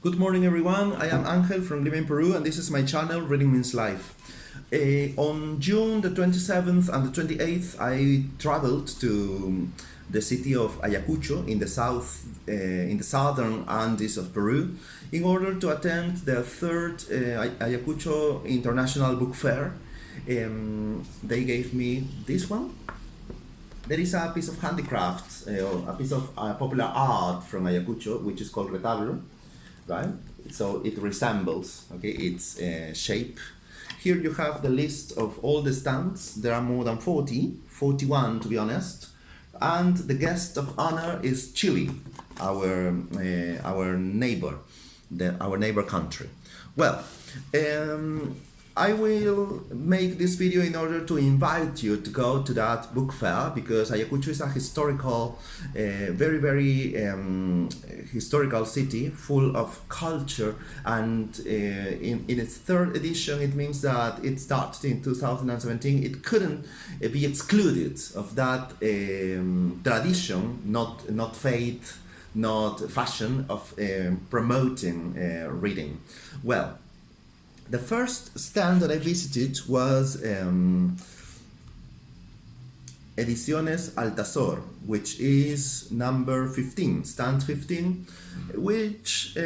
Good morning, everyone. I am Angel from Lima, Peru, and this is my channel, Reading Means Life. On June the 27th and the 28th, I traveled to the city of Ayacucho in the in the southern Andes of Peru, in order to attend the third Ayacucho International Book Fair. They gave me this one. There is a piece of handicraft, or a piece of popular art from Ayacucho, which is called retablo, right? So it resembles, okay, its shape. Here you have the list of all the stands. There are more than 41 to be honest. And the guest of honor is Chile, our neighbor, our neighbor country. Well, I will make this video in order to invite you to go to that book fair, because Ayacucho is a historical, very historical city full of culture, and in its third edition it means that it started in 2017. It couldn't be excluded of that tradition, not faith, not fashion, of promoting reading. Well, the first stand that I visited was Ediciones Altazor, which is number 15, stand 15, which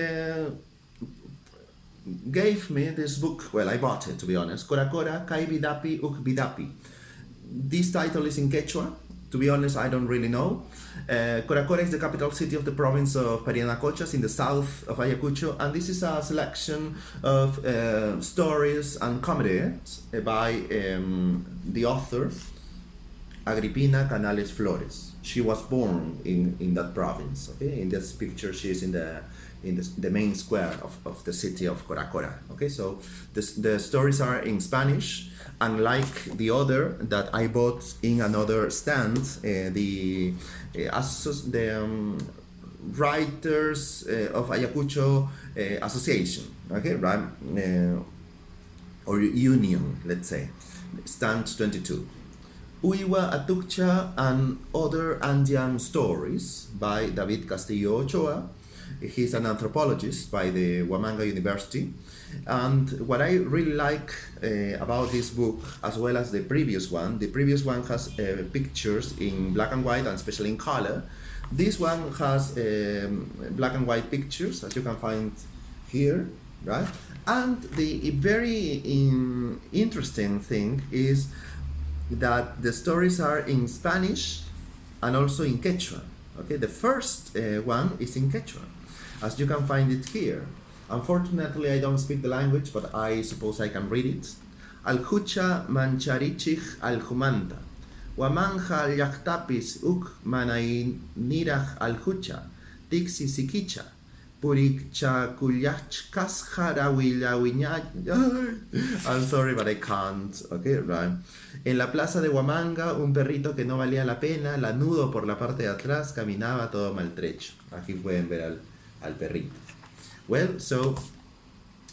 gave me this book. Well, I bought it, to be honest. Cora Cora Kai Bidapi Uk Bidapi. This title is in Quechua. To be honest, I don't really know. Cora Cora is the capital city of the province of Parinacochas in the south of Ayacucho, and this is a selection of stories and comedies by the author Agripina Canales Flores. She was born in that province. Okay, in this picture, she is in the main square of the city of Cora Cora. Okay, so the stories are in Spanish, unlike the other that I bought in another stand, the Writers of Ayacucho Association, okay, right, or Union, let's say, stand 22. Uiwa Atukcha and Other Andean Stories by David Castillo Ochoa. He's an anthropologist by the Huamanga University. And what I really like about this book, as well as the previous one has pictures in black and white, and especially in color. This one has black and white pictures, as you can find here, right? And the very interesting thing is that the stories are in Spanish and also in Quechua. Okay, the first one is in Quechua, as you can find it here. Unfortunately, I don't speak the language, but I suppose I can read it. Aljucha mancharichich aljumanta. Wamanja yachtapis uk manainirach aljucha. Dixi sikicha. Purikcha kulyachkas I'm sorry, but I can't. Okay, right. En la plaza de Huamanga, un perrito que no valía la pena, lanudo por la parte de atrás, caminaba todo maltrecho. Aquí pueden ver al perrito. Well, so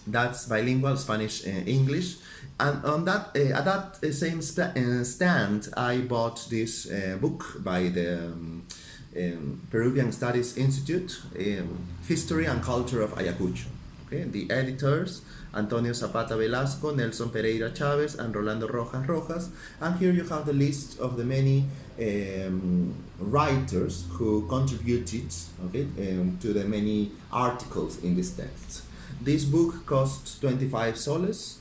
that's bilingual, Spanish and English. And on that, at that same stand, I bought this book by the Peruvian Studies Institute, History and Culture of Ayacucho. Okay? The editors, Antonio Zapata Velasco, Nelson Pereira Chavez, and Rolando Rojas. And here you have the list of the many writers who contributed, okay, to the many articles in this text. This book cost 25 soles,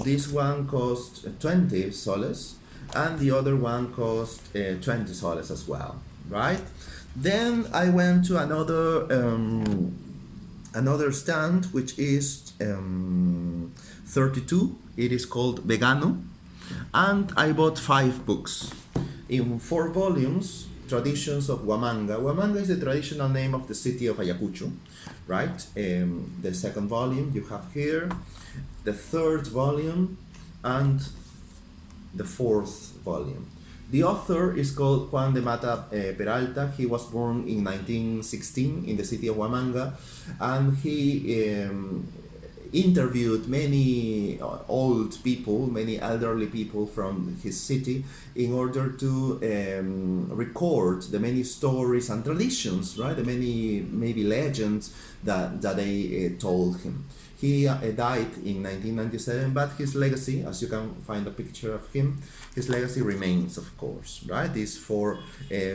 this one cost 20 soles, and the other one cost 20 soles as well, right? Then I went to another stand, which is 32. It is called Vegano, and I bought 5 books in 4 volumes. Traditions of Huamanga. Huamanga is the traditional name of the city of Ayacucho, right? The second volume you have here, the third volume, and the 4th volume. The author is called Juan de Mata Peralta. He was born in 1916 in the city of Huamanga, and he interviewed many old people, many elderly people from his city, in order to record the many stories and traditions, right? The many maybe legends that they told him. He died in 1997, but his legacy, as you can find a picture of him, his legacy remains, of course, right? These four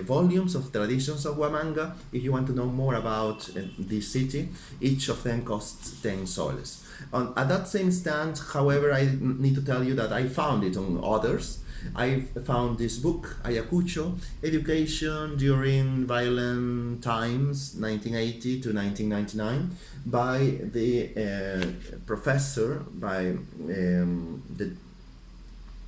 volumes of Traditions of Huamanga. If you want to know more about this city, each of them costs 10 soles. At that same stand, however, I need to tell you that I found it on others. I found this book, Ayacucho, Education During Violent Times, 1980 to 1999, by the professor, by the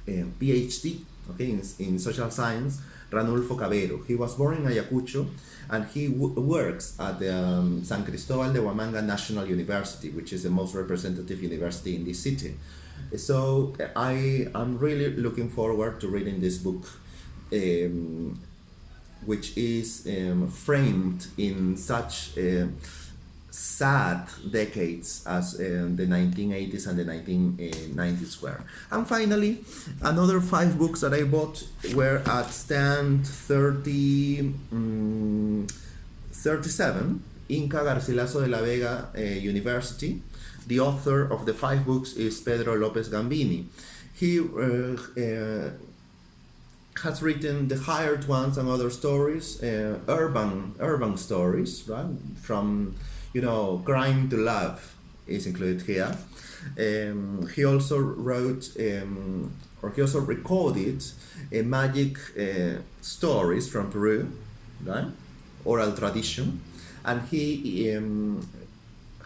PhD, okay, in social science, Ranulfo Cabero. He was born in Ayacucho, and he works at the San Cristobal de Huamanga National University, which is the most representative university in this city. So I am really looking forward to reading this book, which is framed in such sad decades as the 1980s and the 1990s were. And finally, another 5 books that I bought were at stand 37, Inca Garcilaso de la Vega University. The author of the 5 books is Pedro Lopez Gambini. He has written The Hired Ones and Other Stories, urban stories, right? From, Crime to Love is included here. He also wrote, or he also recorded magic stories from Peru, right? Oral tradition. And he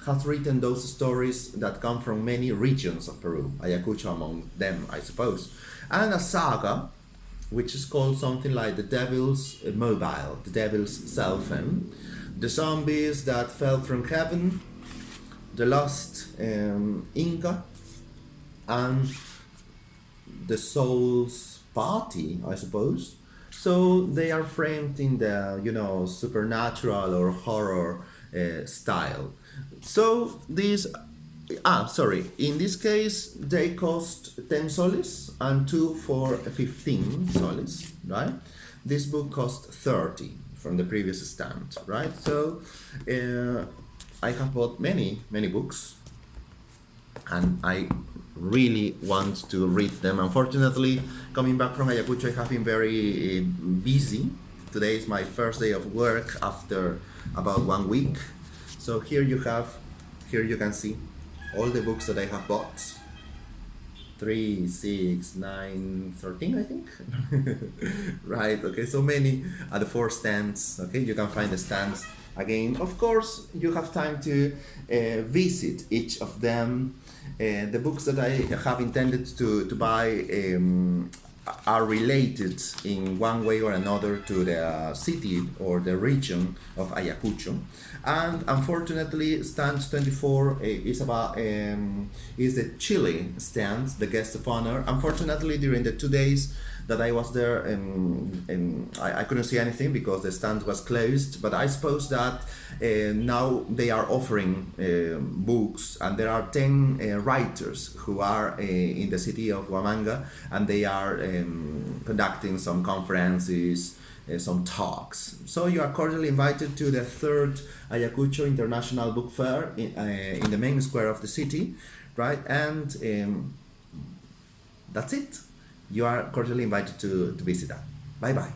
has written those stories that come from many regions of Peru, Ayacucho among them, I suppose, and a saga which is called something like The Devil's Mobile, The Devil's Cell Phone, The Zombies That Fell from Heaven, The Lost Inca, and The Soul's Party, I suppose. So they are framed in the, supernatural or horror style. So these, in this case they cost 10 soles and 2 for 15 soles, right? This book cost 30 from the previous stand, right? So I have bought many books, and I really want to read them. Unfortunately, coming back from Ayacucho, I have been very busy. Today is my first day of work after about 1 week. So here you can see all the books that I have bought. 3, 6, 9, 13, I think. Right, okay, so many at the 4 stands. Okay, you can find the stands again. Of course, you have time to visit each of them. The books that I have intended to buy are related in one way or another to the city or the region of Ayacucho. And unfortunately, stand 24 is the Chile stand, the guest of honor. Unfortunately, during the 2 days that I was there, I couldn't see anything because the stand was closed. But I suppose that now they are offering books, and there are 10 writers who are in the city of Huamanga, and they are conducting some conferences, some talks. So you are cordially invited to the 3rd Ayacucho International Book Fair in the main square of the city, right? And that's it. You are cordially invited to visit that. Bye bye.